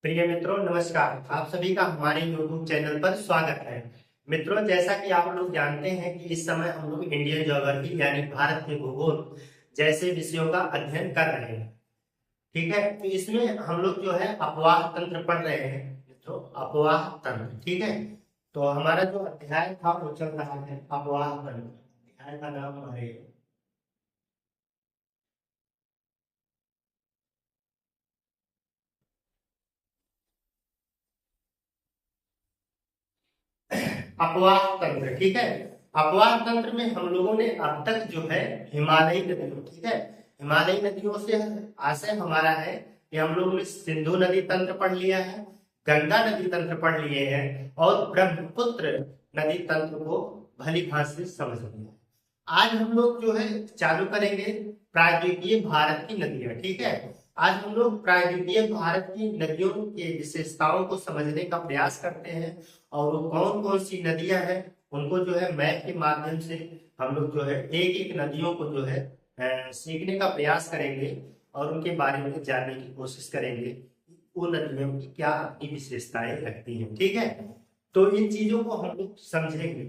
प्रिय मित्रों, नमस्कार। आप सभी का हमारे YouTube चैनल पर स्वागत है। मित्रों, जैसा कि आप लोग जानते हैं कि इस समय हम लोग इंडियन ज्योग्राफी यानी भारत के भूगोल जैसे विषयों का अध्ययन कर रहे हैं। ठीक है, तो इसमें हम लोग जो है अपवाह तंत्र पढ़ रहे हैं मित्रों, अपवाह तंत्र। ठीक है, तो हमारा जो अध्याय था वो चल रहा है अपवाह तंत्र। अध्याय का नाम हमारे अपवाह तंत्र। ठीक है, अपवाह तंत्र में हम लोगों ने अब तक जो है हिमालयी नदियों, ठीक है, हिमालयी नदियों से आशय हमारा है कि हम लोगों ने सिंधु नदी तंत्र पढ़ लिया है, गंगा नदी तंत्र पढ़ लिए हैं और ब्रह्मपुत्र नदी तंत्र को भली भांति से समझ लिया। आज हम लोग जो है चालू करेंगे प्रायद्वीपीय भारत की नदियां। ठीक है, आज हम लोग प्रायद्वीपीय भारत की नदियों के विशेषताओं को समझने का प्रयास करते हैं और वो कौन कौन सी नदियां हैं उनको जो है मैप के माध्यम से हम लोग जो है एक एक नदियों को जो है सीखने का प्रयास करेंगे और उनके बारे में जानने की कोशिश करेंगे। वो नदियों की क्या अपनी विशेषताएं रखती हैं। ठीक है, तो इन चीजों को हम लोग समझेंगे।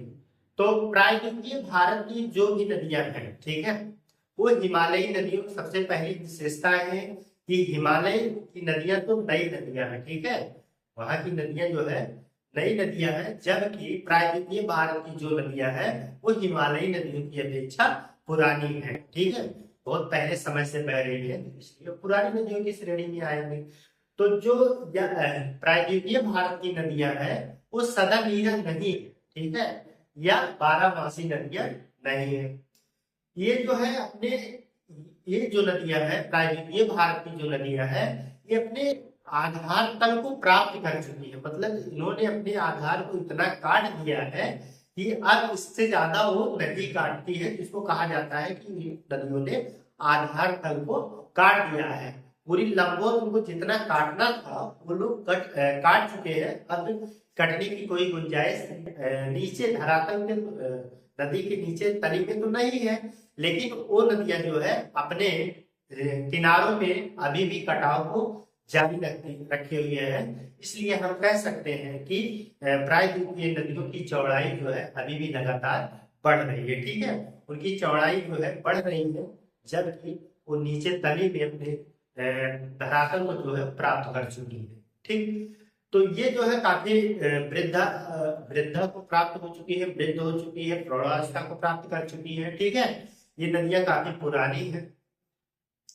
तो प्रायद्वीपीय भारत की जो भी नदियां हैं, ठीक है, वो हिमालयी नदियों की सबसे पहली विशेषताएं है कि हिमालय की नदियां तो नई नदियां हैं। ठीक है, वहां की नदियां जो है नई नदियां हैं, जबकि प्रायद्वीपीय भारत की जो नदियां हैं वो हिमालयी नदियों की अपेक्षा पुरानी है। ठीक है, बहुत पहले समय से बह रही है, इसलिए पुरानी नदियों की श्रेणी में आएंगे। तो जो प्रायद्वीपीय भारत की नदियां हैं वो सदा नीरा नहीं है। ठीक है, या बारहमासी नदियां नहीं है। ये जो है अपने ये जो नदियां हैं प्रायद्वीपीय भारत की जो नदियां हैं ये अपने आधार तल को प्राप्त कर चुकी है। मतलब इन्होंने अपने आधार को इतना काट दिया है कि अब इससे ज्यादा वो नदी काटती है, जिसको कहा जाता है कि नदियों ने आधार तल को काट दिया है। पूरी लंबोर उनको जितना काटना था वो लोग काट चुके हैं। अब कटने की कोई गुंजाइश नीचे धरातल में नदी के नीचे तली में तो नहीं है, लेकिन वो नदियां जो है अपने किनारों में अभी भी कटाव को जारी रखे हुए हैं। इसलिए हम कह सकते हैं कि प्रायद्वीपीय नदियों की चौड़ाई जो है अभी भी लगातार बढ़ रही है। ठीक है, उनकी चौड़ाई जो है बढ़ रही है, जबकि वो नीचे तली में अपने धरातल को जो है प्राप्त कर चुकी है। ठीक, तो ये जो है काफी वृद्धा को प्राप्त हो चुकी है, वृद्ध हो चुकी है, प्रौढ़ावस्था को प्राप्त कर चुकी है। ठीक है, ये नदियां काफी पुरानी है।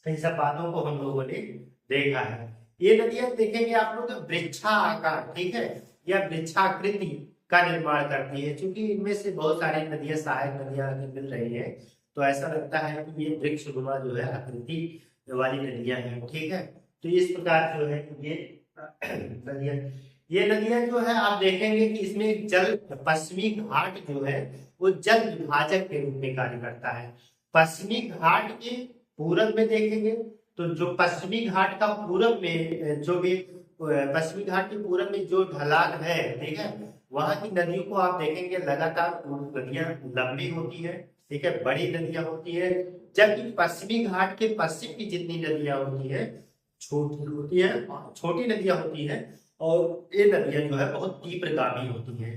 इन सब बातों को हम लोगों ने देखा है। ये नदियां देखेंगे आप लोग वृक्षाकार, ठीक है, या वृक्षाकृति का निर्माण करती है। क्योंकि इनमें से बहुत सारी नदियां सहायक नदियां मिल रही है, तो ऐसा लगता है कि ये वृक्षनुमा जो है आकृति वाली नदियां हैं। ठीक है, तो इस प्रकार जो है ये नदियां ये नदियां जो है आप देखेंगे कि इसमें जल पश्चिमी घाट जो है वो जल विभाजक के रूप में कार्य करता है। पश्चिमी घाट के पूरब में देखेंगे तो जो पश्चिमी घाट का पूरब में जो भी पश्चिमी घाट के पूरब में जो ढलान है, ठीक है, वहां की नदियों को आप देखेंगे लगातार नदियां लंबी होती है। ठीक है, बड़ी नदियां होती है, जबकि पश्चिमी घाट के पश्चिम की जितनी नदियां होती है छोटी होती है, छोटी नदियां होती है और ये नदियां जो है बहुत तीव्रगामी होती है।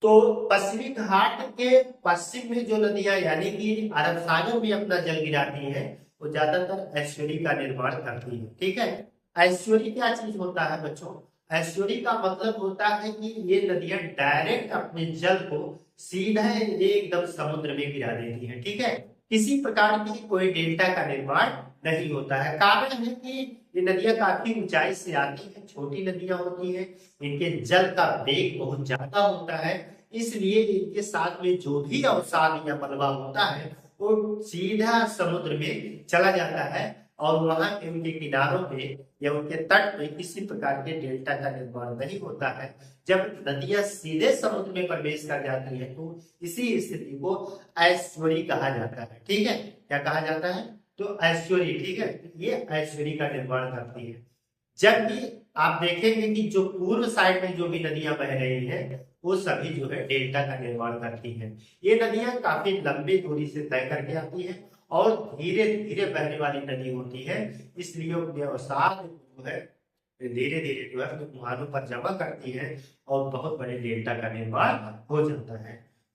तो पश्चिमी घाट के पश्चिम में जो नदियां यानी कि अरब सागर में अपना जल गिराती है वो ज्यादातर एस्चुरी का निर्माण करती है। ठीक है, एस्चुरी क्या चीज होता है बच्चों? एस्चुरी का मतलब होता है कि ये नदियां डायरेक्ट अपने जल को सीधा एकदम समुद्र में गिरा देती है। ठीक है, किसी प्रकार की कोई डेल्टा का निर्माण नहीं होता है। कारण है कि ये नदियां काफी ऊंचाई से आती है, छोटी नदियां होती है, इनके जल का वेग बहुत ज्यादा होता है, इसलिए इनके साथ में जो भी अवसाद या मलबा होता है वो सीधा समुद्र में चला जाता है और वहां के उनके किनारों पे या उनके तट पे किसी प्रकार के डेल्टा का निर्माण नहीं होता है। जब नदियां सीधे समुद्र में प्रवेश कर जाती है तो इसी स्थिति को ऐश्वरी कहा जाता है। ठीक है, क्या कहा जाता है? तो ऐश्वरी। ठीक है, ये ऐश्वरी का निर्माण करती है। जबकि आप देखेंगे कि जो पूर्व साइड में जो भी नदियां बह रही हैं वो सभी जो है डेल्टा का निर्माण करती हैं। ये नदियां काफी लंबी दूरी से तय करके आती हैं और धीरे धीरे बहने वाली नदी होती है, इसलिए व्यवसाय जो है धीरे धीरे जो है अपने मुहानों पर जमा करती है और बहुत बड़े डेल्टा का निर्माण हो जाता है।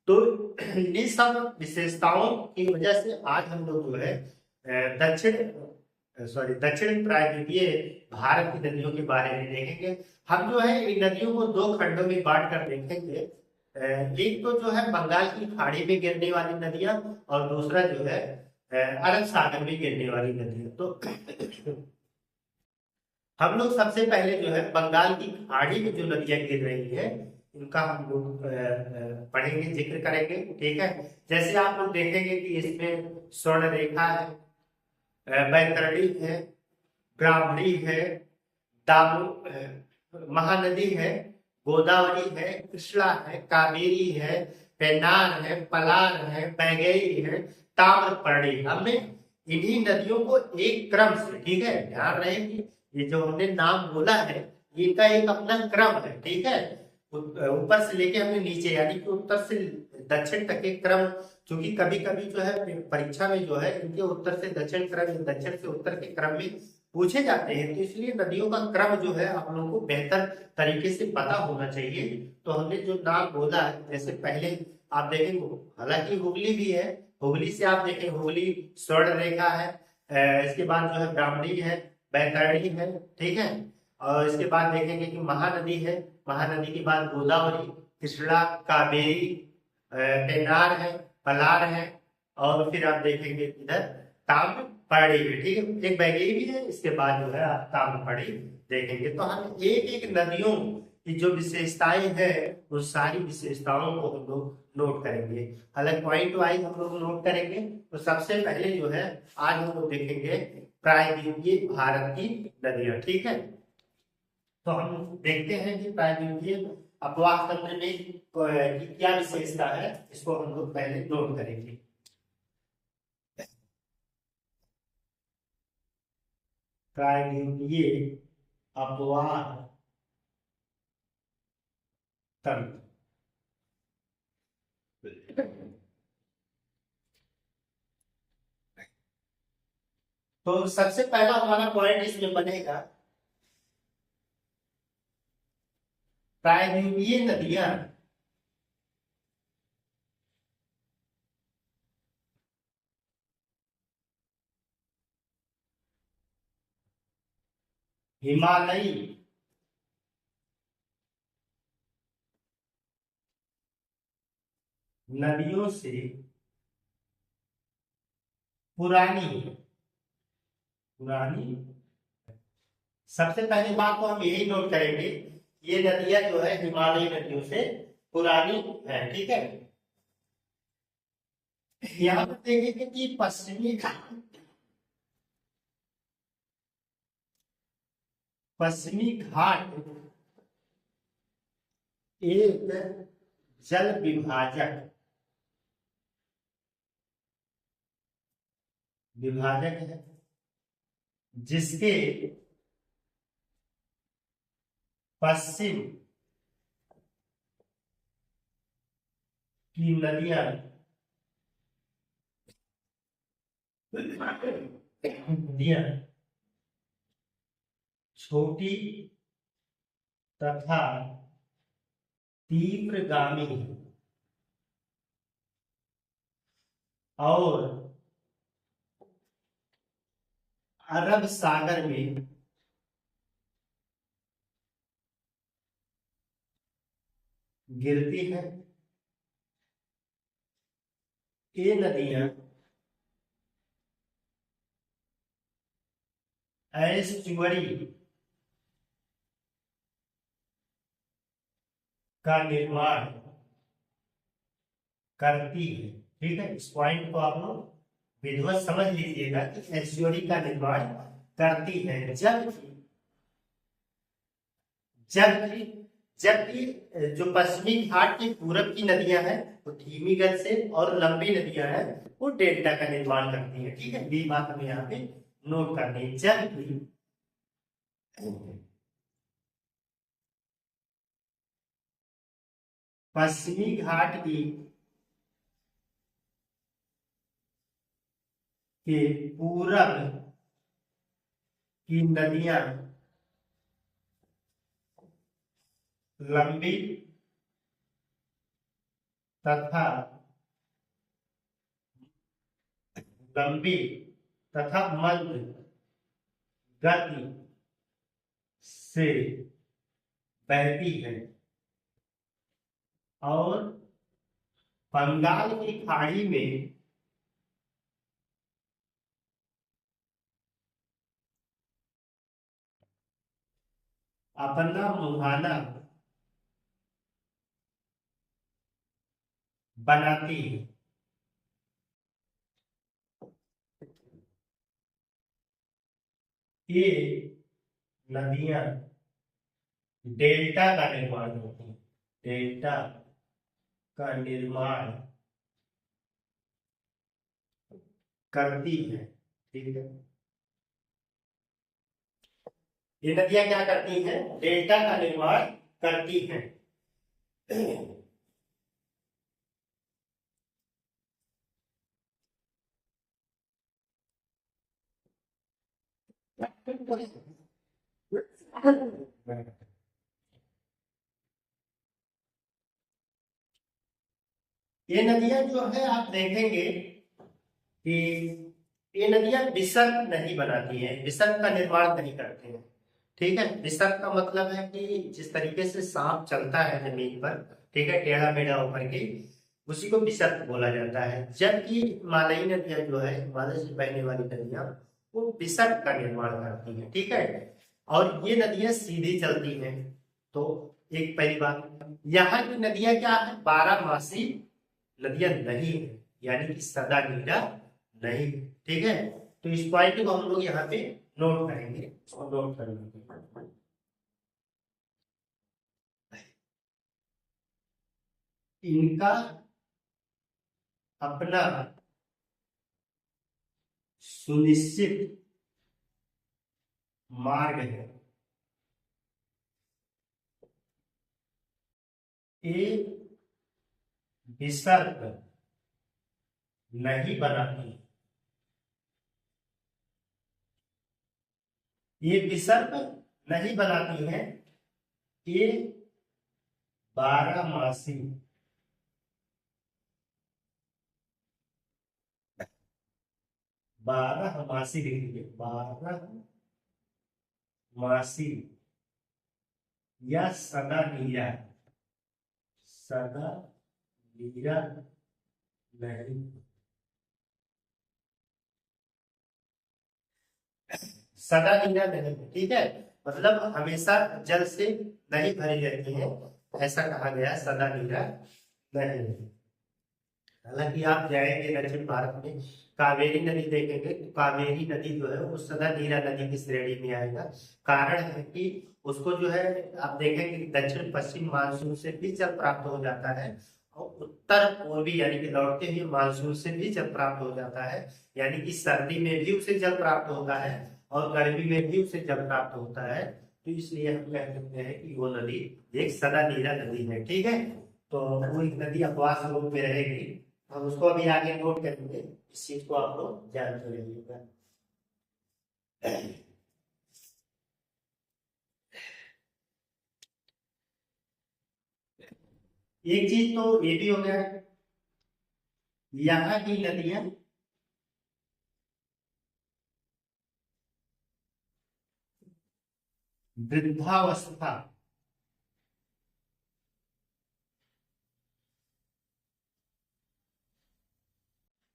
तो इन सब विशेषताओं की वजह से आज हम लोग जो है दक्षिण प्रायद्वीपीय भारत की नदियों के बारे में देखेंगे। हम जो है इन नदियों को दो खंडों में बांट कर देखेंगे। एक तो जो है बंगाल की खाड़ी में गिरने वाली नदियां और दूसरा जो है अरब सागर में गिरने वाली नदियां। तो हम लोग सबसे पहले जो है बंगाल की खाड़ी में जो नदियां गिर रही है इनका हम लोग पढ़ेंगे, जिक्र करेंगे, ठीक है। जैसे आप लोग देखेंगे कि इसमें स्वर्ण रेखा है, बैतरणी है, ब्राह्मणी है, महानदी है, गोदावरी है, कृष्णा है, कावेरी है, पेन्नार है, पलार है, बैगई है, ताम्रपर्णी। हमने इन्हीं नदियों को एक क्रम से, ठीक है, ध्यान रहे कि ये जो हमने नाम बोला है इनका एक अपना क्रम है, ठीक है। ऊपर से लेके हमने नीचे यानी कि उत्तर से दक्षिण तक के क्रम, क्योंकि कभी कभी जो है परीक्षा में जो है इनके उत्तर से दक्षिण क्रम, दक्षिण से उत्तर के क्रम में पूछे जाते हैं, तो इसलिए नदियों का क्रम जो है आप लोगों को बेहतर तरीके से पता होना चाहिए। तो हमने जो नाम बोला है, जैसे पहले आप देखेंगे, हालांकि हुगली भी है, हुगली से आप देखें, हुगली स्वर्ण रेखा है, इसके बाद जो है ब्राह्मणी है, बैतरणी है, ठीक है। और इसके बाद देखेंगे कि महानदी है, महानदी के बाद गोदावरी, कृष्णा, कावेरी, पेन्नार है, पलार है, और फिर आप देखेंगे इधर ताम्रपर्णी है, ठीक है। एक बैगई भी है, इसके बाद जो है आप ताम्रपर्णी देखेंगे। तो हम एक एक नदियों की जो विशेषताएं हैं उस सारी विशेषताओं को हम लोग नोट करेंगे। हालांकि पॉइंट वाइज हम लोग नोट करेंगे। तो सबसे पहले जो है आज हम लोग देखेंगे प्रायद्वीपीय भारत की नदियां, ठीक है। तो हम देखते हैं कि प्रायद्वीपीय अपवाह तंत्र में की क्या विशेषता है, इसको हम लोग पहले नोट करेंगे। प्रायद्वीपीय अपवाह तंत्र, तो सबसे पहला हमारा पॉइंट इसमें बनेगा प्रायद्वीपीय नदियां हिमालयी नदियों से पुरानी पुरानी। सबसे पहली बात तो हम यही नोट करेंगे, ये नदियां जो है हिमालयी नदियों से पुरानी है, ठीक है। यहाँ पर देखेंगे कि पश्चिमी घाट एक जल विभाजक है, जिसके पश्चिम की नदियां छोटी तथा तीव्रगामी और अरब सागर में गिरती है। ये नदियां एस्चुअरी का निर्माण करती है, ठीक है। इस पॉइंट को आप लोग विधिवत समझ लीजिएगा कि एस्चुअरी का निर्माण करती है, जबकि जबकि जबकि जो पश्चिमी घाट के पूरब की नदियां हैं वो धीमी गति से, और लंबी नदियां हैं वो डेल्टा का निर्माण करती हैं, ठीक है। ये बात हमें यहाँ पे नोट करनी है। जबकि पश्चिमी घाट की के पूरब की नदियां लंबी तथा लंबी तथा मंद गति से बहती है और बंगाल की खाड़ी में अपना मुहाना बनाती है। ये नदियां डेल्टा का निर्माण होती है, डेल्टा का निर्माण करती है। ठीक है, ये नदियां क्या करती हैं? डेल्टा का निर्माण करती हैं। ये नदियां जो है आप देखेंगे कि ये नदियां विसर्ग नहीं बनाती हैं, विसर्ग का निर्माण नहीं करते हैं। ठीक है, विसर्ग का मतलब है कि जिस तरीके से सांप चलता है जमीन पर, ठीक है, टेढ़ा मेढ़ा होकर के, उसी को विसर्ग बोला जाता है। जबकि हिमालयी नदियां जो है, हिमालय से बहने वाली नदियां, वो विसर्ग का निर्माण करती हैं। ठीक है, और ये नदियां सीधी चलती हैं। तो एक पहली बात, यहाँ की नदियां क्या है? 12 मासी नदियां नहीं है, यानी कि सदा नीरा नहीं। ठीक है, तो इस पॉइंट को हम लोग यहाँ पे नोट करेंगे, इसको नोट करेंगे। इनका अपना सुनिश्चित मार्ग है। ये विसर्ग नहीं बनाती, ये विसर्ग नहीं बनाती है। ये 12 मासी 12 मासी लिखिए, 12 मासी या सदा नीरा, सदा नीरा नहीं, सदा नीरा नहीं। ठीक है, मतलब हमेशा जल से नहीं भरी रहती है, ऐसा कहा गया, सदा नीरा नहीं। हालांकि आप जाएंगे दक्षिण भारत में, कावेरी नदी देखेंगे, तो कावेरी नदी जो है वो सदा नीरा नदी की श्रेणी में आएगा। कारण है कि उसको जो है, आप देखेंगे कि दक्षिण पश्चिम मानसून से भी जल प्राप्त हो जाता है, और उत्तर पूर्वी यानी कि लौटते हुए मानसून से भी जल प्राप्त हो जाता है। यानी कि सर्दी में भी उसे जल प्राप्त होता है और गर्मी में भी उसे जल प्राप्त होता है। तो इसलिए हम कह सकते हैं कि वो नदी एक सदा नीरा नदी है। ठीक है, तो वो एक नदी अपवास रूप में रहेगी, हम उसको अभी आगे नोट करेंगे। इस चीज को आप लोग जानते रहिएगा। एक चीज तो ये भी हो गया, यहाँ की नदियां वृद्धावस्था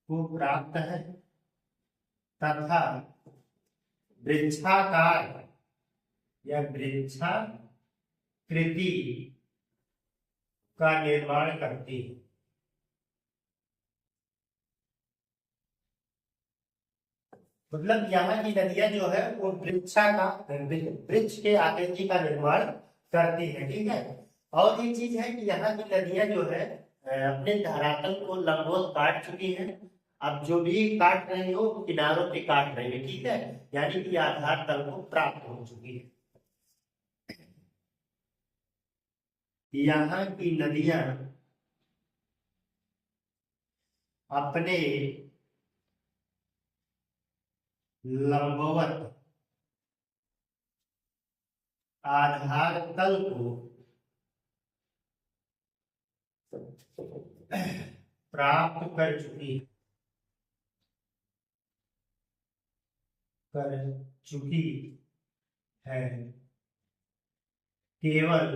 को प्राप्त है तथा वृक्षाकार या वृक्षाकृति का निर्माण करती है। मतलब यहाँ की नदियां जो है वो वृक्ष के आकृति का निर्माण करती है। ठीक है, और एक चीज है कि यहाँ की नदियां जो है अपने धरातल को लंबवत काट चुकी हैं। अब जो भी काट रही हो वो किनारों पे काट रही है। ठीक है, यानी कि आधार तल को प्राप्त हो चुकी है। यहाँ की नदियां अपने लंबवत आधार तल को प्राप्त कर चुकी है, केवल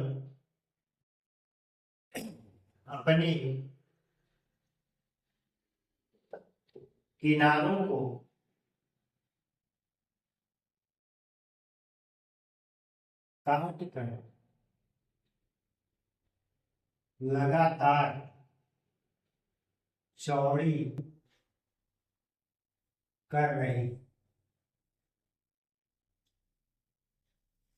अपने किनारों को काट कर लगातार चौड़ी कर रही,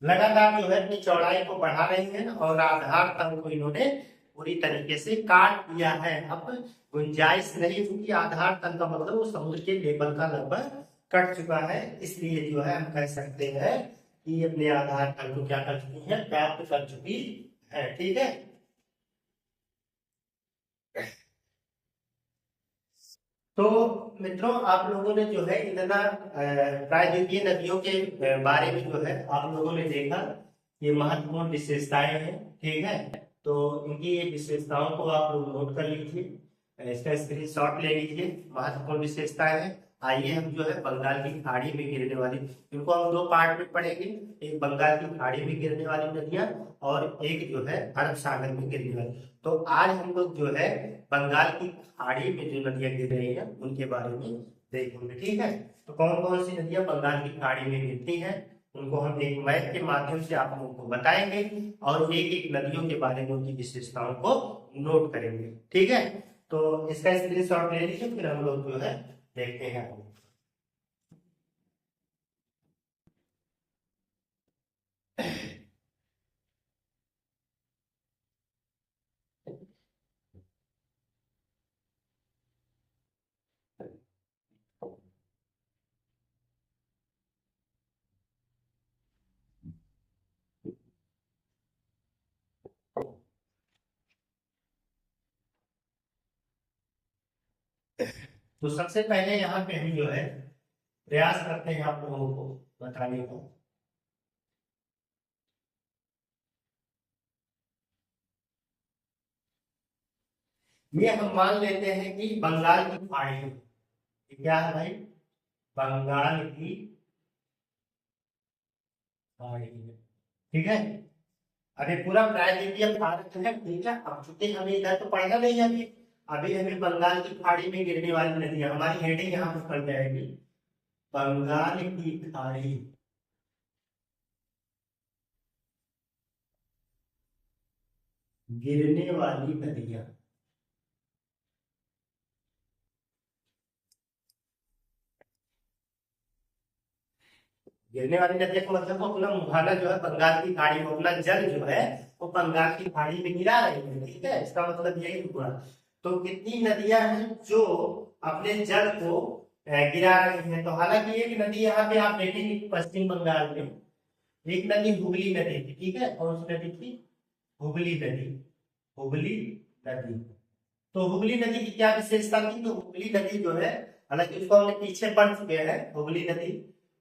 लगातार जो है अपनी चौड़ाई को बढ़ा रही है और आधार तल को इन्होंने पूरी तरीके से काट दिया है। अब गुंजाइश नहीं, क्योंकि आधार तल का मतलब वो समुद्र के लेवल का लगभग कट चुका है, इसलिए जो है हम कह सकते हैं कि अपने आधार तल को क्या कर चुकी है, प्राप्त कर चुकी है। ठीक है, तो मित्रों आप लोगों ने जो है इतना प्रायद्वीपीय नदियों के बारे में जो है आप लोगों ने देखा, ये महत्वपूर्ण विशेषताएं हैं। ठीक है, तो इनकी ये विशेषताओं को आप लोग नोट कर लीजिए, इसका स्क्रीनशॉट ले लीजिए। महत्वपूर्ण विशेषताएं हैं। आइए हम जो है बंगाल की खाड़ी में गिरने वाली, इनको हम दो पार्ट में पढ़ेंगे, एक बंगाल की खाड़ी में गिरने वाली नदियां और एक जो है अरब सागर में गिरने वाली। तो आज हम लोग जो है बंगाल की खाड़ी में जो नदियां गिर रही हैं उनके बारे में देखेंगे। ठीक है, तो कौन कौन सी नदियां बंगाल की खाड़ी में गिरती हैं उनको हम एक मैप के माध्यम से आप लोगों को बताएंगे और एक एक नदियों के बारे में उनकी विशेषताओं को नोट करेंगे। ठीक है, तो इसका स्क्रीनशॉट ले लीजिए, फिर हम लोग जो है देखते हैं। तो सबसे पहले यहाँ पे हम जो है प्रयास करते हैं आप लोगों को बताने को। ये हम मान लेते हैं कि बंगाल की खाड़ी है। क्या है भाई, बंगाल की खाड़ी है। ठीक है, अभी पूरा प्रायद्वीपीय भारत है। ठीक है, अब चूंकि हमें इधर तो पढ़ना नहीं है, अभी अभी हमें बंगाल की खाड़ी में गिरने वाली नदियां, हमारी हेडिंग यहाँ पर पड़ जाएगी, बंगाल की खाड़ी गिरने वाली नदियां। गिरने वाली नदियां का मतलब वो अपना मुहाना जो है बंगाल की खाड़ी में, अपना जल जो है वो बंगाल की खाड़ी में गिरा रही है। ठीक है, इसका मतलब यही हुआ। तो कितनी नदियां हैं जो अपने जल को गिरा रही हैं? तो हालांकि एक नदी यहाँ पे आप देखेंगे पश्चिम बंगाल में, एक नदी हुगली नदी थी। ठीक है, कौन सी नदी थी? हुगली नदी। हुगली नदी, तो हुगली नदी की क्या विशेषता थी? तो हुगली नदी जो है, हालांकि उसको हमने पीछे पढ़ चुके हैं हुगली नदी,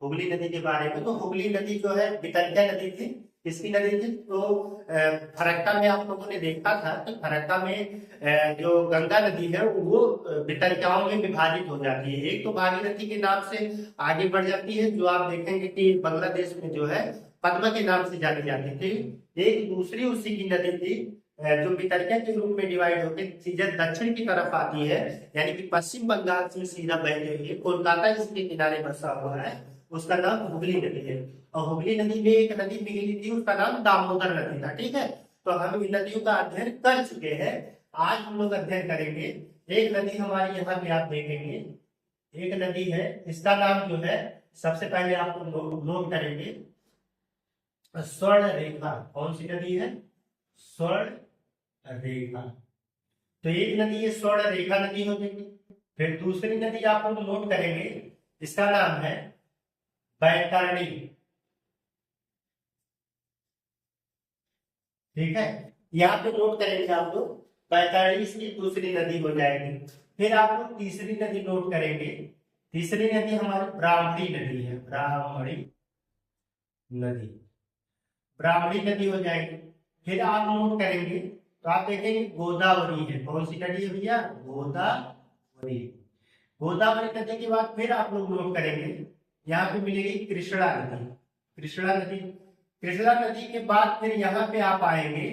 हुगली नदी के बारे में। तो हुगली नदी जो है बितरिया नदी थी। किसकी नदी थी? तो फरक्का में आप लोगों ने देखा था कि फरक्का में जो गंगा नदी है वो बितरियाओं में विभाजित हो जाती है। एक तो भागीरथी के नाम से आगे बढ़ जाती है, जो आप देखेंगे कि बांग्लादेश में जो है पद्मा के नाम से जानी जाती थी। एक दूसरी उसी की नदी थी जो बितरिया के रूप में डिवाइड होकर सीधे दक्षिण की तरफ आती है, यानी कि पश्चिम बंगाल से सीधा बहती हुई कोलकाता इसके किनारे बसा हुआ है, उसका नाम हुगली नदी है। और हुगली नदी में एक नदी मिली थी, उसका नाम दामोदर नदी था। ठीक है, तो हम इन नदियों का अध्ययन कर चुके हैं, आज हम लोग अध्ययन करेंगे। एक नदी हमारी यहाँ पे आप देखेंगे, एक नदी है, इसका नाम जो है सबसे पहले आप नोट करेंगे स्वर्ण रेखा। कौन सी नदी है? स्वर्ण रेखा। तो एक नदी है स्वर्ण रेखा नदी हो जाएगी। फिर दूसरी नदी आप लोग नोट करेंगे, इसका नाम है बैतरणी। ठीक है, यहाँ पे नोट करेंगे आप लोग, बैतरणी इसकी दूसरी नदी हो जाएगी। फिर आप लोग तीसरी नदी नोट करेंगे, तीसरी नदी हमारी ब्राह्मणी नदी है, ब्राह्मणी नदी, ब्राह्मणी नदी हो जाएगी। फिर आप नोट करेंगे तो आप देखेंगे गोदावरी है, कौन सी नदी है भैया, गोदावरी। गोदावरी नदी के बाद फिर आप लोग नोट करेंगे, यहाँ पे मिलेगी कृष्णा नदी, कृष्णा नदी। कृष्णा नदी के बाद फिर यहाँ पे आप आएंगे,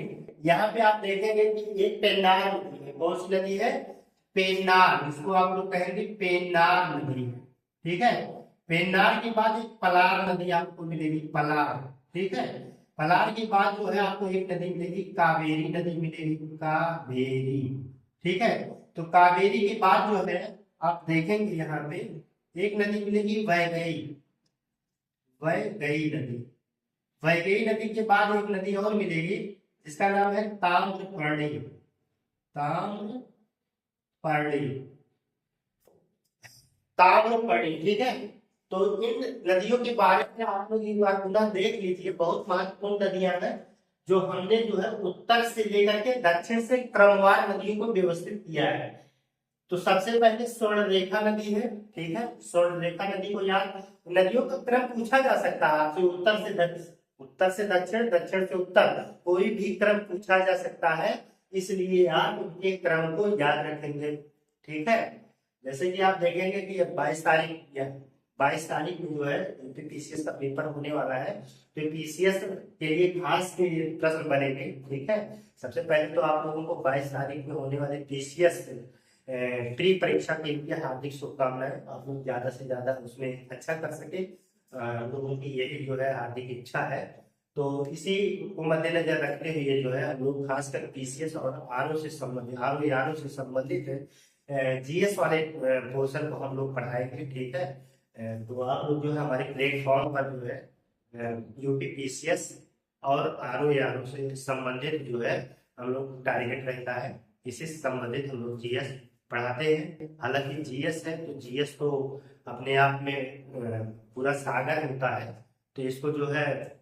यहाँ पे आप देखेंगे कि एक पेन्नार नदी है, कौन सी नदी है, पेन्नार, इसको आप लोग कहेंगे पेन्नार नदी, ठीक है। पेन्नार के बाद एक पलार नदी आपको मिलेगी, पलार, ठीक है। पलार के बाद जो है आपको एक नदी मिलेगी, कावेरी नदी मिलेगी, कावेरी, ठीक है। तो कावेरी के बाद जो है आप देखेंगे यहाँ पे एक नदी मिलेगी वैगई, वैगई नदी। वैगई नदी के बाद एक नदी और मिलेगी जिसका नाम है ताम्रपर्णी, ताम्रपर्णी, ताम्रपर्णी, ठीक है। तो इन नदियों के बारे में आप लोग एक बार पुनः देख लीजिए, बहुत महत्वपूर्ण नदियां हैं जो हमने जो है उत्तर से लेकर के दक्षिण से क्रमवार नदियों को व्यवस्थित किया है। तो सबसे पहले स्वर्णरेखा नदी है, ठीक है। स्वर्णरेखा नदी को याद, नदियों का क्रम पूछा जा सकता है आपसे, उत्तर से दक्षिण, उत्तर से दक्षिण, दक्षिण से उत्तर, कोई भी क्रम पूछा जा सकता है, इसलिए आप उनके क्रम को याद रखेंगे, ठीक है। जैसे कि आप देखेंगे कि 22 तारीख या 22 तारीख में जो है पीसीएस का पेपर होने वाला है, तो पीसीएस के लिए खास के प्रश्न बनेंगे, ठीक है। सबसे पहले तो आप लोगों को 22 तारीख में होने वाले पीसीएस प्री परीक्षा के लिए हार्दिक शुभकामनाएं, आप लोग ज्यादा से ज्यादा उसमें अच्छा कर सके, हम लोगों की यही जो है हार्दिक इच्छा है। तो इसी को मद्देनजर रखते हुए जो है हम लोग खासकर पीसीएस और आरओ से संबंधित, आरओ से संबंधित जीएस वाले पोर्शन को हम लोग पढ़ाएंगे, ठीक है। तो आप लोग जो है हमारे प्लेटफॉर्म पर जो है यूपी पीसीएस और आरओ से संबंधित जो है हम लोग टारगेट रहता है, इसी से संबंधित हम लोग जीएस पढ़ाते हैं। हालांकि जीएस है तो जीएस तो अपने आप में पूरा सागर होता है, तो इसको जो है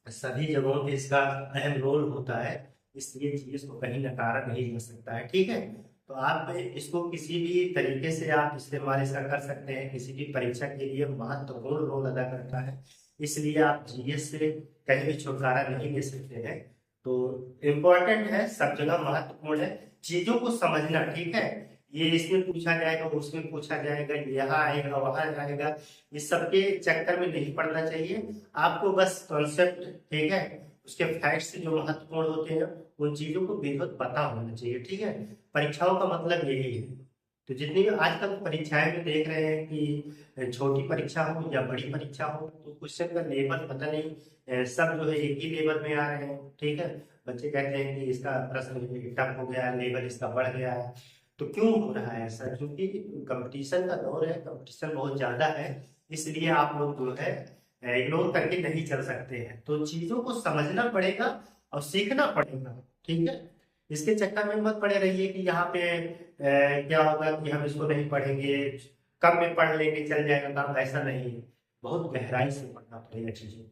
सभी जगहों पे इसका अहम रोल होता है, इसलिए जीएस को कहीं नकारा नहीं जा सकता है, ठीक है। तो आप इसको किसी भी तरीके से आप इस्तेमाल इसका कर सकते हैं, किसी भी परीक्षा के लिए महत्वपूर्ण रोल अदा करता है, इसलिए आप जीएस से कहीं भी छुटकारा नहीं ले सकते हैं। तो इम्पोर्टेंट है, सब जगह महत्वपूर्ण है, चीजों को समझना, ठीक है। ये इसमें पूछा जाएगा, उसमें पूछा जाएगा, यहाँ आएगा, वहां आएगा, इस सबके चक्कर में नहीं पड़ना चाहिए आपको, बस कॉन्सेप्ट, ठीक है, उसके फैक्ट्स जो महत्वपूर्ण होते हैं उन चीजों को बेहद पता होना चाहिए, ठीक है। परीक्षाओं का मतलब यही है। तो जितनी भी आजकल परीक्षाएं में देख रहे हैं कि छोटी परीक्षा हो या बड़ी परीक्षा हो, तो क्वेश्चन का लेवल पता नहीं, सब जो है एक ही लेवल में आ रहे हैं, ठीक है। बच्चे कहते हैं कि इसका प्रश्न टफ हो गया, लेवल इसका बढ़ गया है, तो क्यों हो रहा है ऐसा, क्योंकि कंपटीशन का दौर है, कंपटीशन बहुत ज्यादा है, इसलिए आप लोग जो है इग्नोर करके नहीं चल सकते हैं। तो चीजों को समझना पड़ेगा और सीखना पड़ेगा, ठीक है। इसके चक्कर में मत पड़े रहिए कि यहाँ पे क्या होगा कि हम इसको नहीं पढ़ेंगे, कम में पढ़ लेंगे चल जाएगा काम, ऐसा नहीं है, बहुत गहराई से पढ़ना पड़ेगा चीजों को।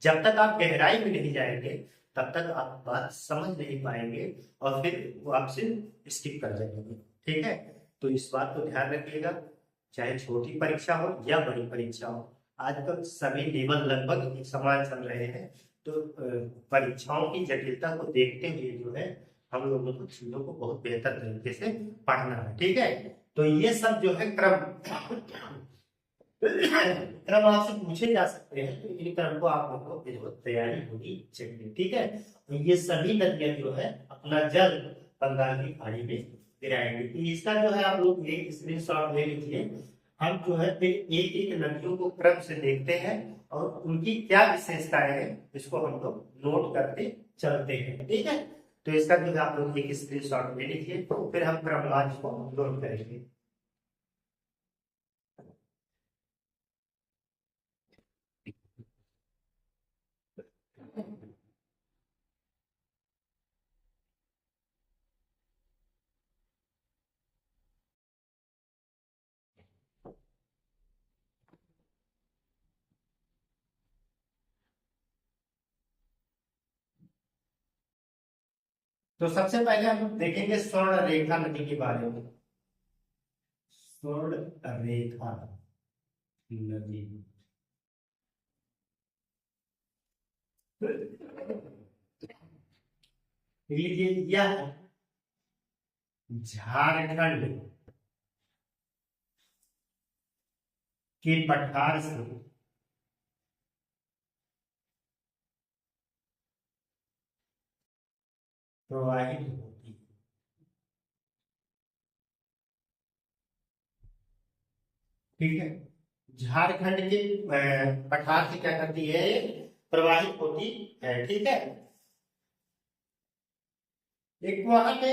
जब तक आप गहराई में नहीं जाएंगे तब तक आप बात समझ नहीं पाएंगे और फिर वो आपसे स्किप कर जाएंगे, ठीक है। तो इस बात को ध्यान रखिएगा, चाहे छोटी परीक्षा हो या बड़ी परीक्षा हो, आजकल सभी लेवल लगभग समान चल रहे हैं। तो परीक्षाओं की जटिलता को देखते हुए जो है हम लोगों को चीजों को बहुत बेहतर तरीके से पढ़ना है, ठीक है। तो ये सब जो है क्रम क्रम आपसे पूछे जा सकते हैं, तो इन क्रम को आप लोगों को तैयारी होनी चाहिए, ठीक है। तो ये सभी नदियां जो है अपना जल बंगाल की खाड़ी में गिराएंगे, तो इसका जो है आप लोग एक स्क्रीनशॉट ले लीजिए। हम जो है फिर एक एक नदियों को क्रम से देखते हैं और उनकी क्या विशेषताएं हैं इसको हम लोग नोट करते चलते हैं, ठीक है। तो इसका जो है आप लोग एक स्क्रीनशॉट ले लीजिए, फिर हम क्रमवार को नोट करेंगे। तो सबसे पहले हम देखेंगे स्वर्ण रेखा नदी के बारे में। स्वर्ण रेखा नदी। लीजिए यह झारखंड के पठार से प्रवाहित होती है। ठीक है, झारखंड के पठार से क्या करती है, प्रवाहित होती है। ठीक है, एक वहां पे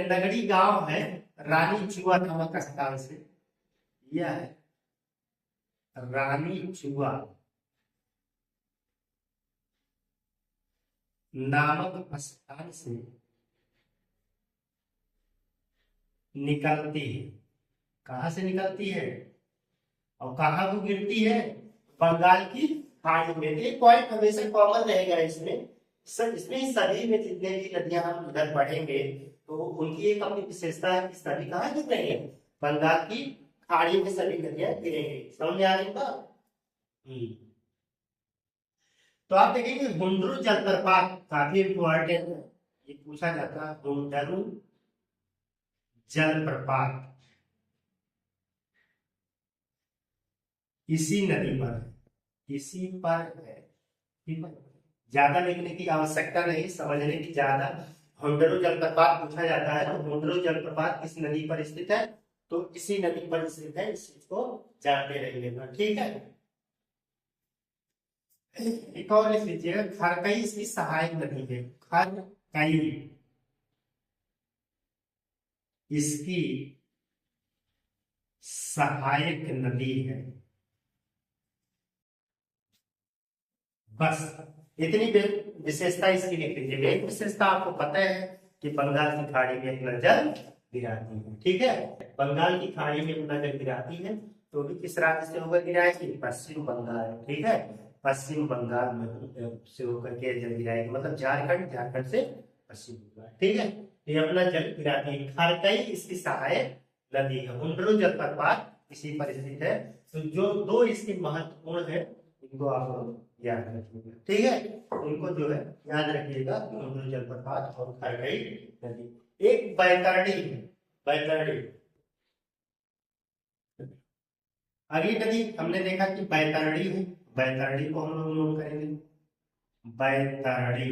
नगरी गांव है रानी चुआ नामक स्थान से, यह है रानी चुआ नामक स्थान से निकलती है। कहां से निकलती है और कहां को गिरती है, बंगाल की खाड़ी में। एक पॉइंट हमेशा कॉमन रहेगा इसमें, इसमें सभी में जितने भी नदियां हम उधर पढ़ेंगे तो उनकी एक अपनी विशेषता है कि सभी कहाँ गिर रही है, बंगाल की खाड़ी में सभी नदियां गिरेंगी। समझ में आ रही बात। तो आप देखेंगे हुंडरू जलप्रपात काफी इंपॉर्टेंट है, ये पूछा जाता है। हुंडरू जलप्रपात इसी नदी पर है, इसी पर है। ठीक है, ज्यादा लिखने की आवश्यकता नहीं, समझने की ज्यादा। हुंडरू जलप्रपात पूछा जाता है तो हुंडरू जलप्रपात किस नदी पर स्थित है, तो इसी नदी पर स्थित है, इस चीज को जानते रहिएगा। ठीक है, एक और लिख लीजिएगा, खरकई इसकी सहायक नदी है। खरकई इसकी सहायक नदी है। बस इतनी विशेषता इसकी लिख लीजिएगा। एक विशेषता आपको पता है कि बंगाल की खाड़ी में अपना जल गिराती है। ठीक है, बंगाल की खाड़ी में अपना जल गिराती है, तो भी किस राज्य से होकर गिराएगी, पश्चिम बंगाल। ठीक है, पश्चिम बंगाल में से होकर के जल गिराएगी, मतलब झारखंड, झारखंड से पश्चिम बंगाल। ठीक है, ये अपना जल गिराती है। खरकई इसकी सहायक नदी है। हुंडरू जलप्रपात इसी पर स्थित है। तो जो दो इसके महत्वपूर्ण है इनको आप याद रखिएगा। ठीक है, इनको जो है याद रखिएगा, हुंडरू जलप्रपात और खरकई नदी। एक बैतरणी है, बैतरणी अगली नदी हमने देखा कि बैतरणी है, बैतरणी को हम लोग नोट करेंगे। बैतरणी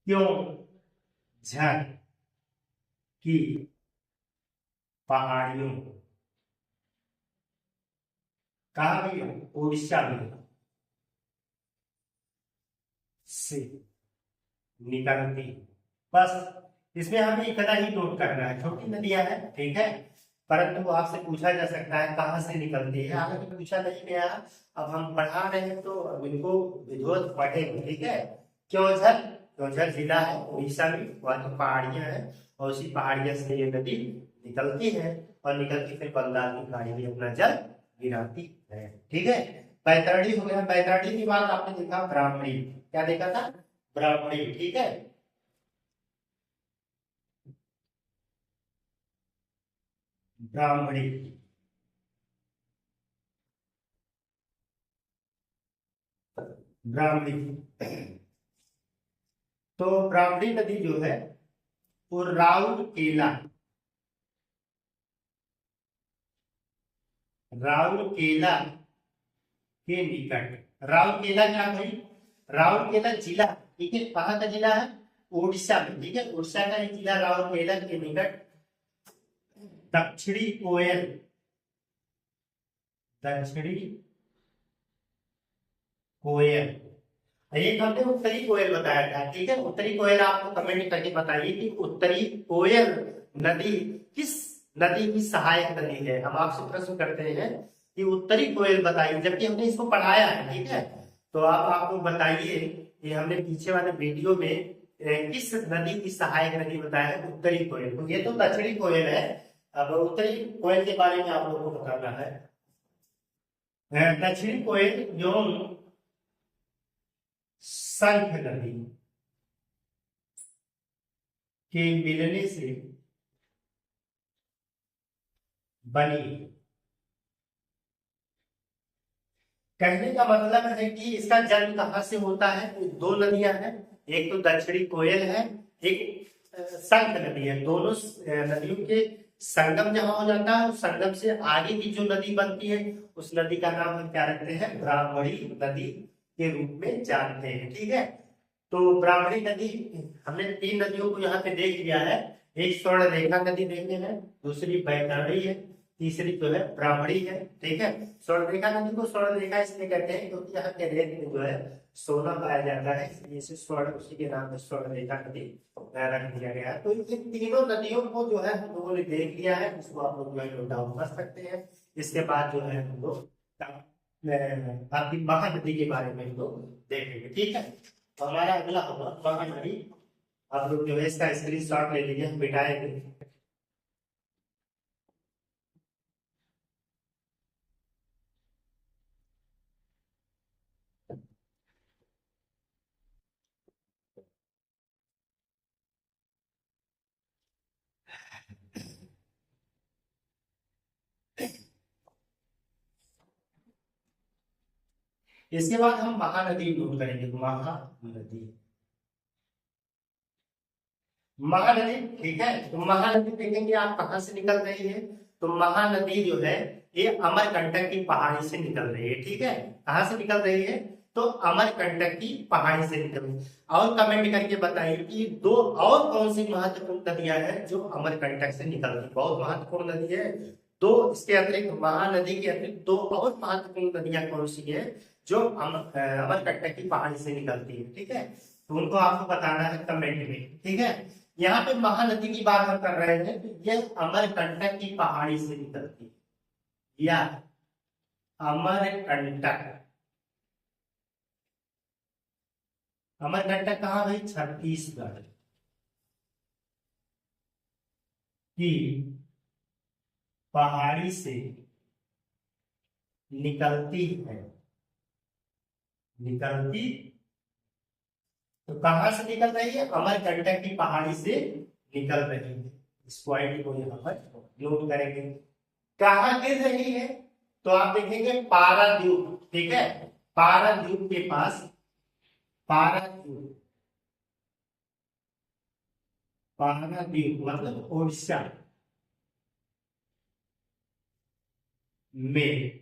क्यों, झर की पहाड़ियों, कहा भी उड़ीसा में से निकलती। बस इसमें हमें इतना ही नोट करना है, छोटी नदियां हैं। ठीक है, परंतु आपसे पूछा जा सकता है कहां से निकलती है, हालांकि पूछा नहीं गया। अब हम पढ़ा रहे हैं तो अब इनको विधिवत पढ़ेंगे। ठीक है, क्योंझर, क्योंझर जिला है उड़ीसा में, वहां की पहाड़ियां हैं और उसी पहाड़ियों से ये नदी निकलती है और निकलती फिर बंगाल की खाड़ी में अपना जल गिराती है। ठीक है, बैतरणी हो गया। बैतरणी के बाद आपने देखा ब्राह्मणी, क्या देखा था, ब्राह्मणी। ठीक है, ब्राह्मणी ब्राह्मणी तो ब्राह्मणी नदी जो है वो राउरकेला, राउरकेला के निकट। राउरकेला क्या भाई, राउरकेला जिला। ठीक है, कहाँ का जिला है, उड़ीसा में। ठीक है, उड़ीसा का एक जिला राउरकेला के निकट दक्षिणी कोयल, दक्षिणी कोयल, एक हमने उत्तरी कोयल बताया था। ठीक है, उत्तरी कोयल आपको कमेंट करके बताइए कि उत्तरी कोयल नदी किस नदी की सहायक नदी है। हम आपसे प्रश्न करते हैं कि उत्तरी कोयल बताइए, जबकि हमने इसको पढ़ाया है। ठीक है, तो आप आपको बताइए कि हमने पीछे वाले वीडियो में किस नदी की सहायक नदी बताया है, उत्तरी कोयल। तो ये तो दक्षिणी कोयल है, अब उत्तरी कोयल के बारे में आप लोगों को बताना है। दक्षिणी कोयल जो शंख नदी, के मिलने से बनी। कहने का मतलब है कि इसका जन्म कहाँ से होता है? दो नदियां हैं, एक तो दक्षिणी कोयल है, एक शंख नदी है। दोनों नदियों के संगम जहां हो जाता है, उस संगम से आगे की जो नदी बनती है, उस नदी का नाम हम क्या रखते हैं? ब्राह्मणी नदी के रूप में जानते हैं। ठीक है, तो ब्राह्मणी नदी, हमने तीन नदियों को यहाँ पे देख लिया है। एक स्वर्ण रेखा नदी देखते हैं, दूसरी बैतरणी है, तीसरी जो है ब्राह्मणी है। ठीक है, स्वर्ण रेखा नदी को स्वर्ण रेखा इसलिए कहते हैं क्योंकि यहाँ के रेत में जो है सोना पाया जाता है, इसलिए इसे स्वर्ण, उसी के नाम पे स्वर्ण रेखा नदी रख दिया गया है। तो इन तीनों नदियों को जो है हम लोगों ने देख लिया है, इसको आप लोग जो है नोट डाउन कर सकते हैं। इसके बाद जो है हम लोग आपकी महानदी के बारे में हम लोग देखेंगे। ठीक है, तो हमारा अगला होगा महानदी। आप लोग जो है इसका स्क्रीनशॉट ले लीजिए, हम बिठाएंगे। इसके बाद हम महानदी नोट करेंगे। महानदी, महानदी, ठीक है, तो महानदी देखेंगे आप कहां से निकल रही है। तो महानदी जो है ये अमरकंटक की पहाड़ी से निकल रही है। ठीक है, कहां से निकल रही है? तो अमरकंटक की पहाड़ी से निकल रही है। और कमेंट करके बताइए कि दो और कौन सी महत्वपूर्ण नदियां हैं जो अमरकंटक से निकल रही है। बहुत महत्वपूर्ण नदी है। दो इसके अतिरिक्त, महानदी के अतिरिक्त दो और महत्वपूर्ण नदियां कौन सी है जो अमरकंटक की पहाड़ी से निकलती है। ठीक है, तो उनको आपको बताना है कमेंट में। ठीक है, यहाँ पे महानदी की बात हम कर रहे हैं, तो ये अमरकंटक की पहाड़ी से निकलती है, या अमरकंटक। अमरकंटक कहाँ भाई? छत्तीसगढ़ की पहाड़ी से निकलती है। निकलती, तो कहां से निकल रही है? अमरकंटक की पहाड़ी से निकल रही है। इस पॉइंट को यहाँ पर नोट करेंगे। कहां गिर रही है? तो आप देखेंगे पारादीप। ठीक है, पारादीप के पास, पारादीप, पारादीप मतलब उड़ीसा में,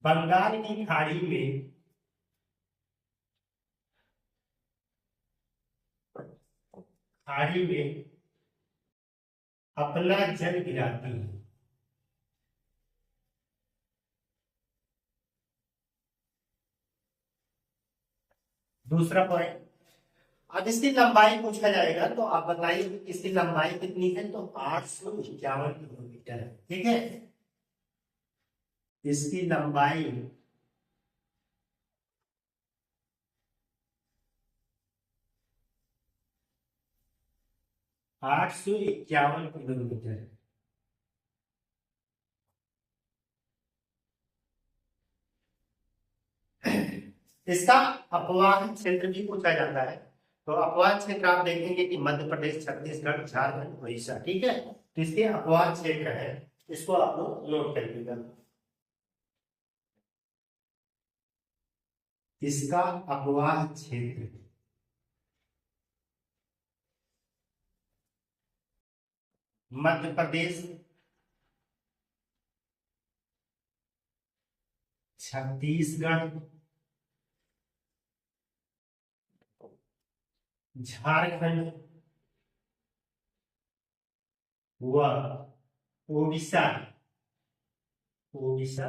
बंगाल की खाड़ी में अपना जल गिराती है। दूसरा पॉइंट, अब इसकी लंबाई पूछा जाएगा तो आप बताइए इसकी लंबाई कितनी है? तो 851 किलोमीटर है। ठीक है, इसकी लंबाई 851 किलोमीटर है। इसका अपवाह क्षेत्र भी पूछा जाता है। तो अपवाह क्षेत्र आप देखेंगे कि मध्य प्रदेश, छत्तीसगढ़, झारखंड, उड़ीसा। ठीक है, तो इसके अपवाह क्षेत्र है, इसको आप लोग नोट करिएगा। इसका अपवाह क्षेत्र मध्य प्रदेश, छत्तीसगढ़, झारखंड व उड़ीसा। उड़ीसा,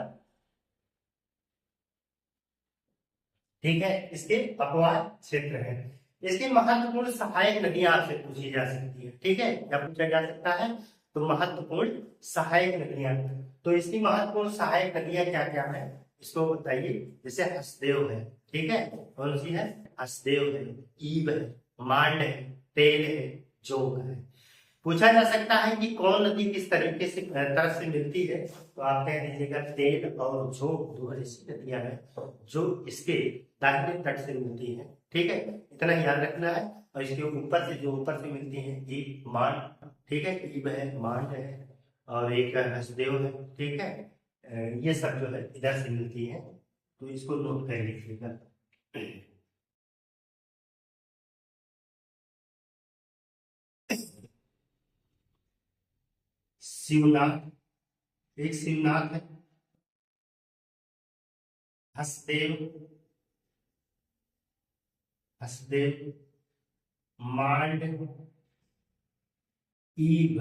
ठीक है, इसके अपवाह क्षेत्र है। इसकी महत्वपूर्ण सहायक नदियां आपसे पूछी जा सकती है। ठीक है, क्या पूछा जा सकता है? तो महत्वपूर्ण सहायक नदियां, तो इसकी महत्वपूर्ण सहायक नदियां क्या क्या है इसको बताइए। जैसे हसदेव है, ठीक है, कौन सी है? हसदेव है, ईब है, मांड है, तेल है, जोग है। पूछा जा सकता है कि कौन नदी किस तरीके से तरफ से मिलती है, तो आप कह दीजिएगा तेल और जोग दो ऐसी नदियां हैं जो इसके दाहिने तट से मिलती है। ठीक है, इतना ध्यान रखना है। और इसके ऊपर से जो ऊपर से मिलती है ईब मान, ठीक है, ईब है, मान है, और एक हसदेव है, ठीक है, ये सब जो है इधर से मिलती है, तो इसको नोट कर लीजिएगा। शिवनाथ, एक शिवनाथ है, हसदेव, हसदेव, मांड, ईब,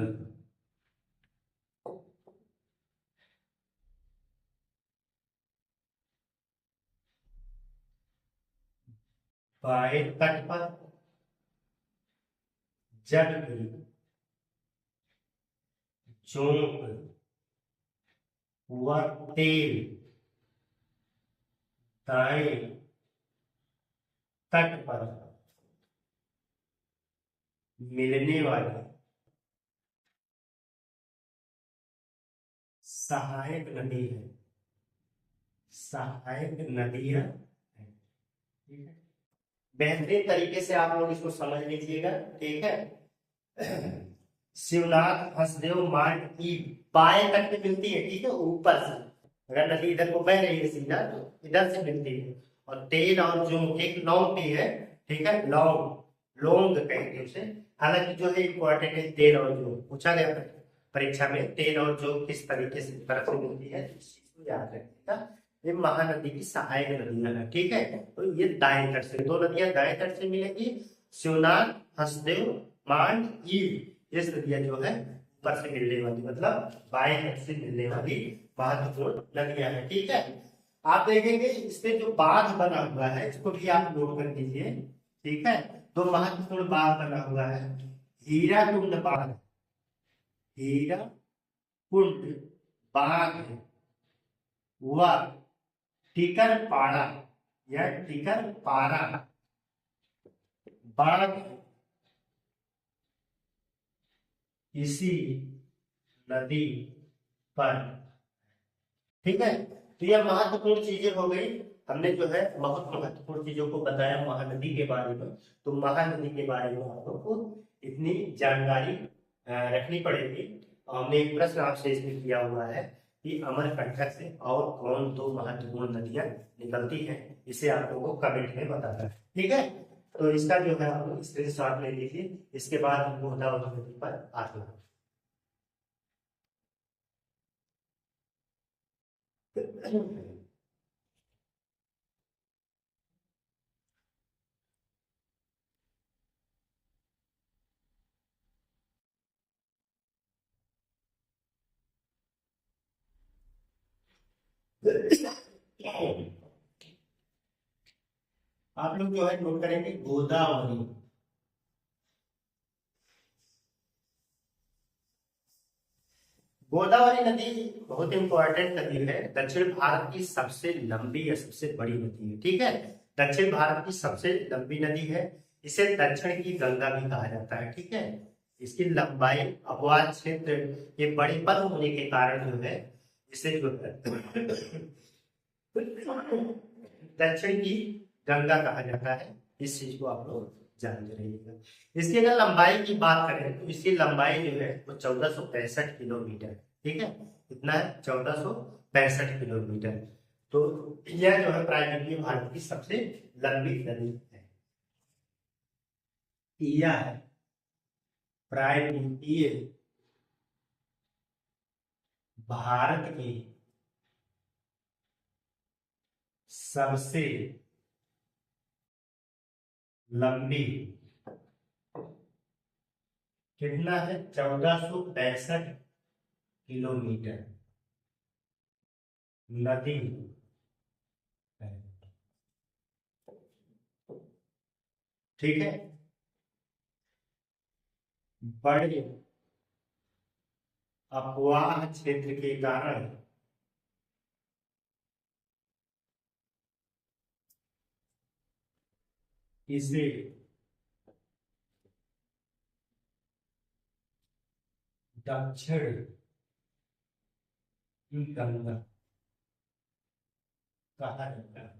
बाएं तट पर जब भी चौक व तेल दाएं तट पर मिलने वाली सहायक नदी है, सहायक नदियां है, ठीक है। बेहतरीन तरीके से आप लोग इसको समझ लीजिएगा, ठीक है। शिवनाथ, हसदेव, मांड की बाएं तट पे मिलती है, ठीक है, ऊपर से, अगर नदी इधर को बह रही है सीधा तो इधर से मिलती है। और तेल और जो एक लौंग भी है, ठीक है, लौंग, लौंग कहते हैं उसे। हालांकि जो है इंपॉर्टेंट है तेल और जो, पूछा गया परीक्षा में, तेल और जो किस तरीके से तरफ से मिलती है, इस चीज को याद रखिएगा। ये महानदी की सहायक नदियां है, ठीक है। तो ये दाएं तट से, दो नदियां दाएं तट से मिलेगी, शिवनाथ, हसदेव, मांड, ईव, ये नदियां जो है ऊपर से मिलने वाली, मतलब बाएं तट से मिलने वाली महत्वपूर्ण नदियां हैं, ठीक है। आप देखेंगे इसमें जो बांध बना हुआ है, इसको भी आप नोट कर लीजिए, ठीक है। दो महत्वपूर्ण बांध बना हुआ है, हीराकुंड बांध, हीराकुंड बांध व टिकरपाड़ा या टिकरपाड़ा बांध इसी नदी पर, ठीक है। तो यह महत्वपूर्ण चीजें हो गई, हमने जो है बहुत महत्वपूर्ण चीजों को बताया महानदी के बारे में। तो महानदी के बारे में आप लोग को इतनी जानकारी रखनी पड़ेगी। हमने एक प्रश्न आपसे इसमें किया हुआ है कि अमरकंटक से और कौन दो महत्वपूर्ण नदियां निकलती हैं, इसे आप लोगों को कमेंट में बताना है, ठीक है। तो इसका जो है आप लोग स्क्रीनशॉट ले लीजिए, इसके बाद हम गोदावरी नदी पर आते हैं। आप लोग जो है नोट करेंगे गोदावरी, गोदावरी नदी बहुत इंपॉर्टेंट नदी है, दक्षिण भारत की सबसे लंबी या सबसे बड़ी नदी है, ठीक है। दक्षिण भारत की सबसे लंबी नदी है, इसे दक्षिण की गंगा भी कहा जाता है, ठीक है। इसकी लंबाई, अपवाद क्षेत्र ये बड़े पद होने के कारण जो है इसे जो है दक्षिण की गंगा कहा जाता है, इस चीज को आप लोग जानते रहिएगा। इसकी अगर लंबाई की बात करें तो इसकी लंबाई जो है वो 1465 किलोमीटर, ठीक है। कितना है? 1465 किलोमीटर। तो यह जो है प्रायद्वीपीय भारत की सबसे लंबी नदी है। यह है प्रायद्वीपीय भारत की सबसे लंबी, कितना है? 1465 किलोमीटर नदी है, ठीक है। बड़े अपवाह क्षेत्र के कारण इसे दक्षिण की गंगा कहा जाता है,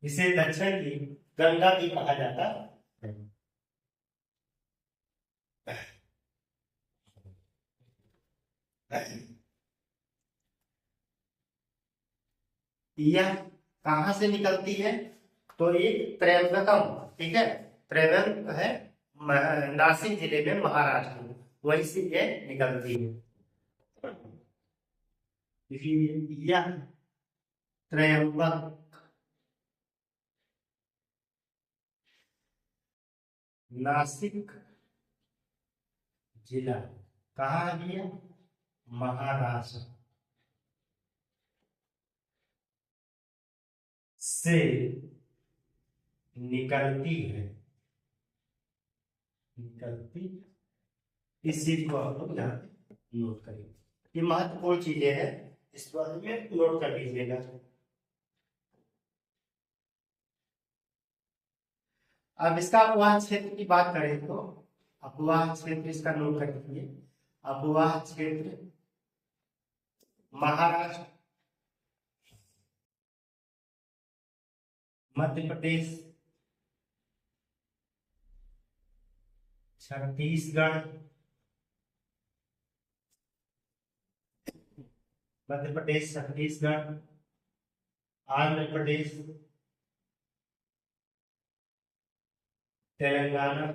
इसे दक्षिण की गंगा भी कहा जाता है। यह कहां से निकलती है? तो एक त्रैवकम, ठीक है, त्रैवक है नासिक जिले में, महाराष्ट्र में, वहीं से ये निकलती है। इसलिए यह त्रैवक नासिक जिला कहाँ है? महाराष्ट्र से निकलती है, निकलती। इस चीज को आप लोग यहाँ पे नोट करेंगे, ये महत्वपूर्ण चीजें हैं, इस बारे में नोट कर लीजिएगा। अब इसका अपवाह क्षेत्र की बात करें तो अपवाह क्षेत्र इसका नोट कर लीजिए। अपवाह क्षेत्र महाराष्ट्र, मध्य प्रदेश, छत्तीसगढ़, मध्य प्रदेश, छत्तीसगढ़, आंध्र प्रदेश, तेलंगाना,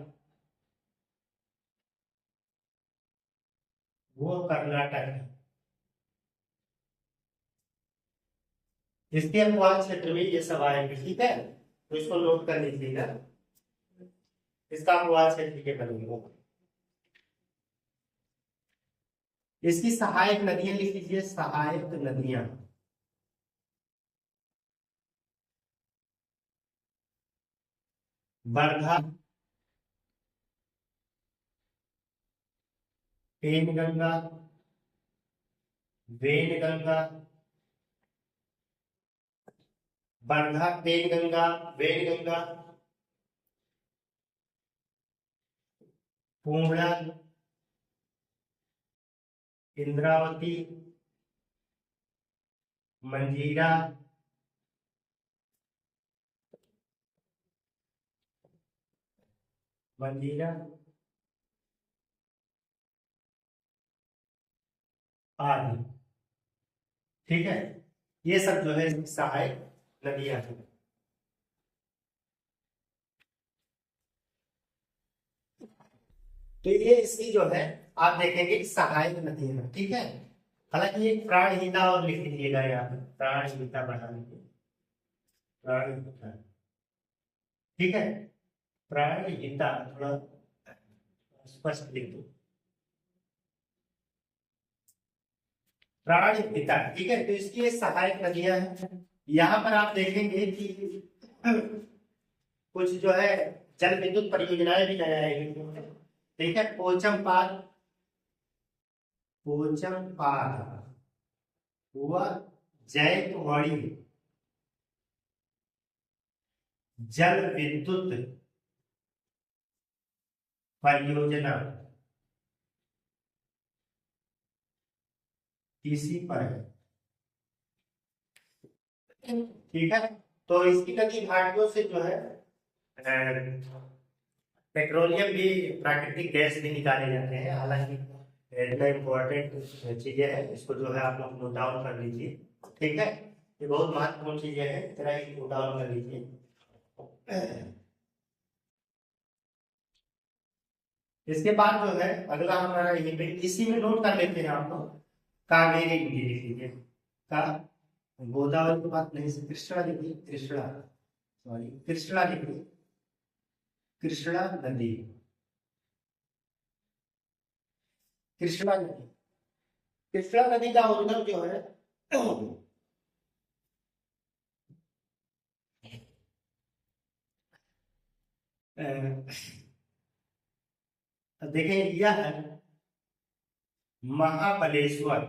वो कर्नाटक है। इसके अपवाह क्षेत्र में ये सब आएंगे, ठीक है, तो इसको नोट कर लीजिएगा। इसका अपवाह क्षेत्र के बनेगा। इसकी सहायक नदियां लिख लीजिए, सहायक नदियां। वर्धा, पेनगंगा, वेनगंगा, वर्धा, पेनगंगा, वेनगंगा, पूर्णा, इंद्रावती, मंजीरा, मंजीरा आदि, ठीक है, ये सब जो है सहायक नदियां हैं। तो ये इसकी जो है आप देखेंगे सहायक नदियां हैं, ठीक है। हालांकि ये प्राणहिता और लिख लीजिएगा यहाँ पे, प्राणहिता बढ़ा लीजिए, प्राणहिता, ठीक है, प्राणहिता थोड़ा स्पष्ट लिख दो, प्राणहिता, ठीक है। तो इसकी ये सहायक नदियां हैं। यहाँ पर आप देखेंगे कि कुछ जो है जल विद्युत परियोजनाएं भी लगाएंगे, ठीक है। पोचमपाल, पोचमपाल हुआ, जैतवड़ी जल विद्युत परियोजना इसी पर है, ठीक है। तो इसकी नदी घाटियों से जो है पेट्रोलियम भी, प्राकृतिक गैस भी निकाले जाते हैं। हालांकि इतना इम्पोर्टेंट चीजें हैं, इसको जो है आप लोग नोट डाउन कर लीजिए, ठीक है। ये बहुत महत्वपूर्ण चीजें हैं, इतना ही नोट डाउन कर लीजिए। इसके बाद जो है अगला हमारा ये पे, इसी में नोट कर लेते हैं आप लोग, कावेरी नदी लिख लीजिए, का गोदावरी की बात नहीं से कृष्णा लिखिए, कृष्णा, सॉरी कृष्णा लिखिए, कृष्णा नदी, कृष्णा नदी। कृष्णा नदी का उद्गम जो है देखें, यह है महाबलेश्वर,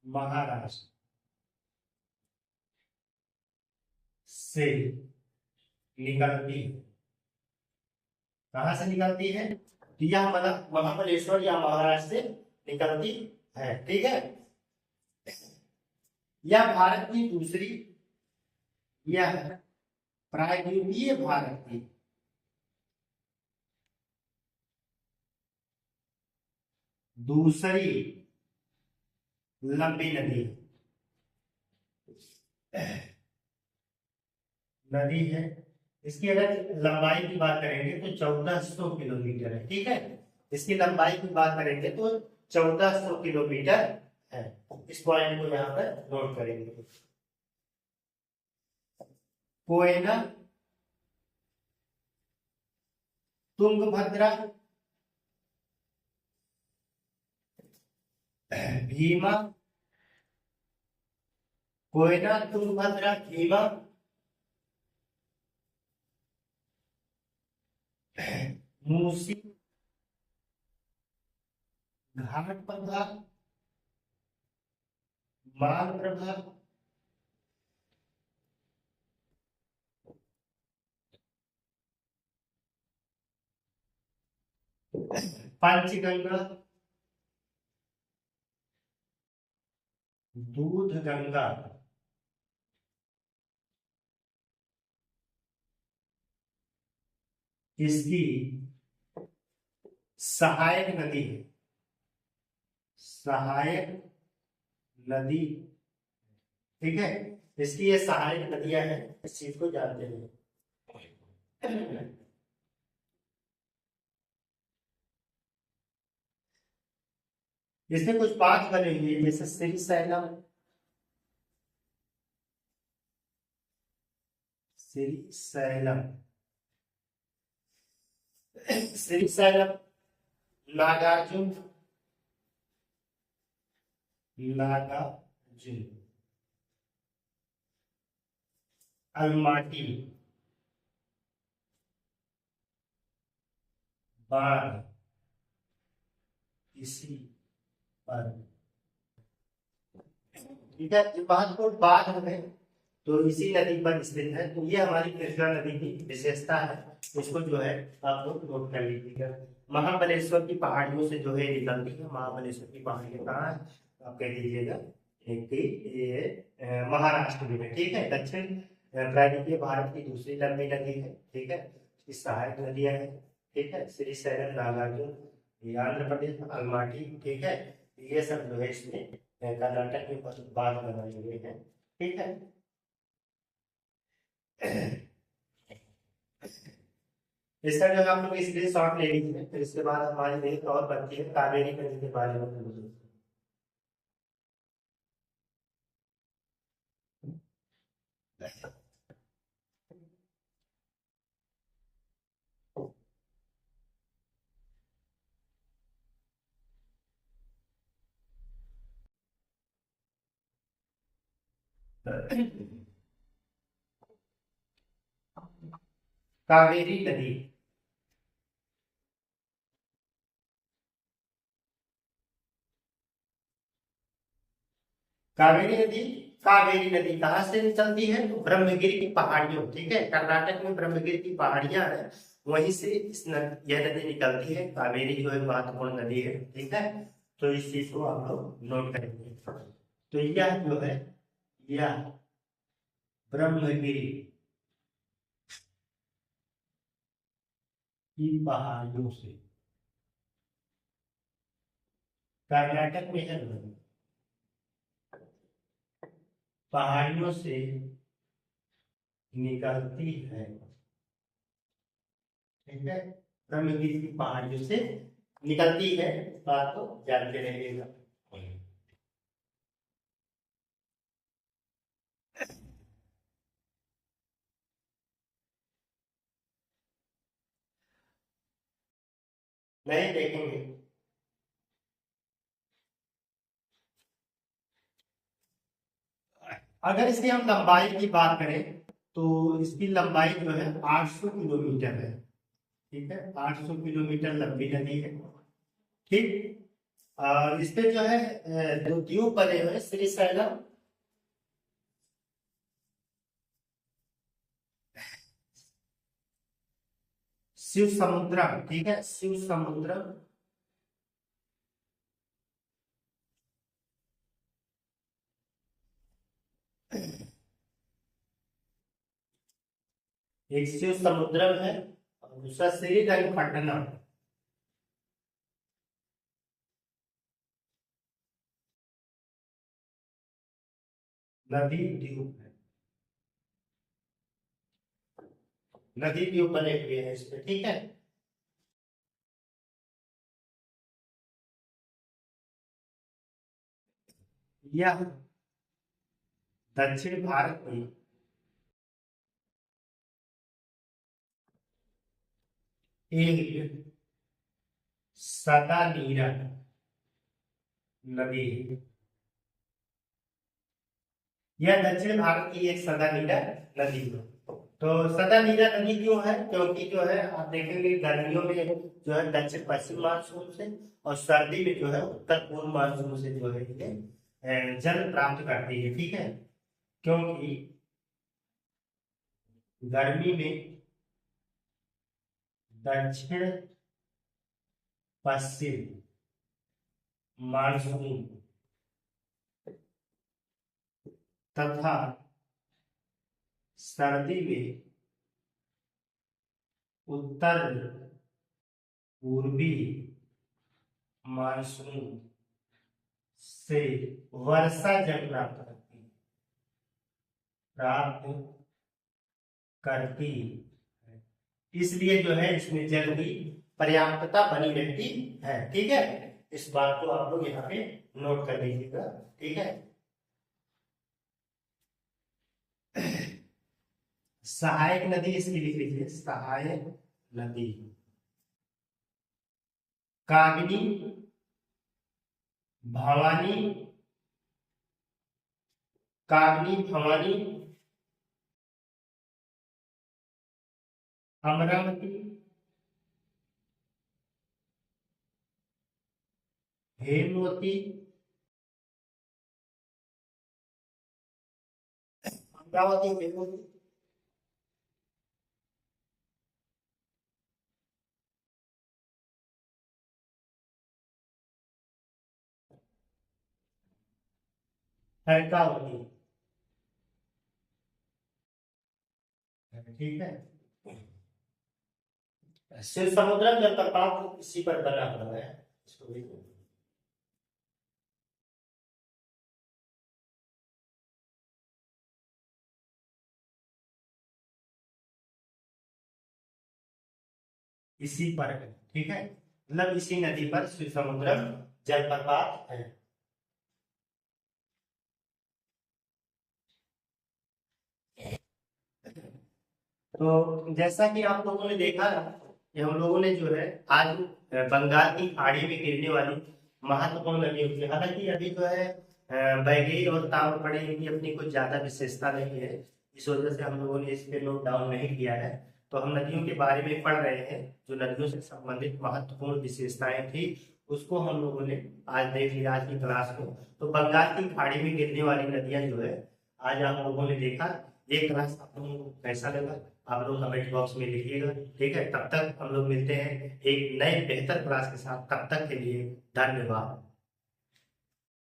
महाराष्ट्र से निकलती है। कहां से निकलती है? यह महाबलेश्वर या महाराष्ट्र से निकलती है, ठीक है। यह भारत की दूसरी, यह प्रायद्वीपीय भारत की दूसरी लंबी नदी नदी है। इसकी अगर लंबाई की बात करेंगे तो 1400 किलोमीटर है, ठीक है। इसकी लंबाई की बात करेंगे तो 1400 किलोमीटर है। इस पॉइंट को यहाँ पर नोट करेंगे। कोयना, तुंगभद्रा, भीमा, कोयना, तुंगभद्रा, भीमा, मूसी, घाटप्रभा, मालप्रभा, पंचगंगा, दूधगंगा, इसकी सहायक नदी है, सहायक नदी, ठीक है। इसकी ये सहायक नदियां हैं, इस चीज को जानते हैं। इसमें कुछ बात बने हुई है, जैसे श्रीशैलम, श्रीशैलम, श्रीशैलम, नागार्जुन, नागार्जुन, अलमाटी, बाढ़, इसी पर, ठीक है। जो महत्वपूर्ण बात है तो इसी नदी पर स्थित है। तो ये हमारी कृष्णा नदी की विशेषता है, इसको जो है आप लोग नोट कर लीजिएगा। महाबलेश्वर की पहाड़ियों से जो है निकलती है। महाबलेश्वर की पहाड़ियां कहाँ है आप कह दीजिएगा, एक ये महाराष्ट्र में, ठीक है। दक्षिण प्रायद्वीपीय भारत की दूसरी लंबी नदी है, ठीक है। इसकी सहायक नदियां हैं, ठीक है। श्रीशैलम, नागार्जुन, ये आंध्र प्रदेश, अलमाटी, ठीक है। ये सब जो है इसमें कर्नाटक में बांध बनाए हुए हैं, ठीक है। इसका जो है आप लोग इसलिए शॉर्ट ले लीजिए, फिर इसके बाद हमारी एक और बनती है कावेरी नदी के बारे में। कावेरी नदी, कावेरी नदी, कावेरी नदी कहाँ से निकलती है तो ब्रह्मगिरी की पहाड़ियों, ठीक है। कर्नाटक में ब्रह्मगिरी की पहाड़ियां हैं, वहीं से यह नदी निकलती है। कावेरी जो है महत्वपूर्ण नदी है, ठीक है। तो इस चीज को आप लोग नोट करेंगे। तो यह जो है, यह ब्रह्मगिरी की पहाड़ियों से, कर्नाटक में है, पहाड़ियों से निकलती है, ठीक है। ब्रह्मगिरी की पहाड़ियों से निकलती है, बात को जानते रहिएगा। नहीं देखेंगे। अगर इसकी हम लंबाई की बात करें तो इसकी लंबाई जो है 800 किलोमीटर है, ठीक है। 800 किलोमीटर लंबी नदी है, ठीक। और इस पे जो है दो द्वीप बने हुए हैं, श्रीशैलम, शिव समुद्रम, ठीक है। शिव समुद्रम, एक शिव समुद्रम है और दूसरा श्रीरंगपट्टनम। नदी द्वीप है, नदी द्वीप बने हुए हैं इसमें, ठीक है। यह दक्षिण भारत में एक सदा नीरा नदी है। यह दक्षिण भारत की एक सदा नीरा नदी है। तो सदा नीरा नदी क्यों है? क्योंकि जो है आप देखेंगे गर्मियों में जो है दक्षिण पश्चिम मानसून से और सर्दी में जो है उत्तर पूर्व मानसून से जो है ये जल प्राप्त करती है, ठीक है। क्योंकि गर्मी में दक्षिण पश्चिम मानसून तथा सर्दी में उत्तर पूर्वी मानसून से वर्षा जल प्राप्त करती है। इसलिए जो है इसमें जल की पर्याप्तता बनी रहती है, ठीक है। इस बात को आप लोग यहाँ पे नोट कर लीजिएगा, ठीक है। सहायक नदी इसकी लिख लीजिए, सहायक नदी कागनी, भवानी, कागनी, भवानी, अमरावती, हेमवती, अमरावती, हेमवती, हरकावती, ठीक है। शिव समुद्रम जलप्रपात इसी पर बना हुआ है, इसको भी इसी पर है, ठीक है। मतलब इसी नदी पर शिव समुद्रम जलप्रपात है। तो जैसा कि आप लोगों ने देखा कि हम लोगों ने जो है आज बंगाल की खाड़ी में गिरने वाली महत्वपूर्ण नदियों की, हालांकि अभी जो है वैगई और ताम्रपणी की अपनी कुछ ज्यादा विशेषता नहीं है, इस वजह से हम लोगों ने इस पे नोट डाउन नहीं किया है। तो हम नदियों के बारे में पढ़ रहे हैं, जो नदियों से संबंधित महत्वपूर्ण विशेषताएं थी उसको हम लोगों ने आज देख लिया आज की क्लास में। तो बंगाल की खाड़ी में गिरने वाली नदियां जो है आज आप लोगों ने देखा। ये क्लास आप लोगों को कैसा लगा आप लोग कमेंट बॉक्स में लिखिएगा, ठीक है। तब तक हम लोग मिलते हैं एक नए बेहतर क्लास के साथ, तब तक के लिए धन्यवाद।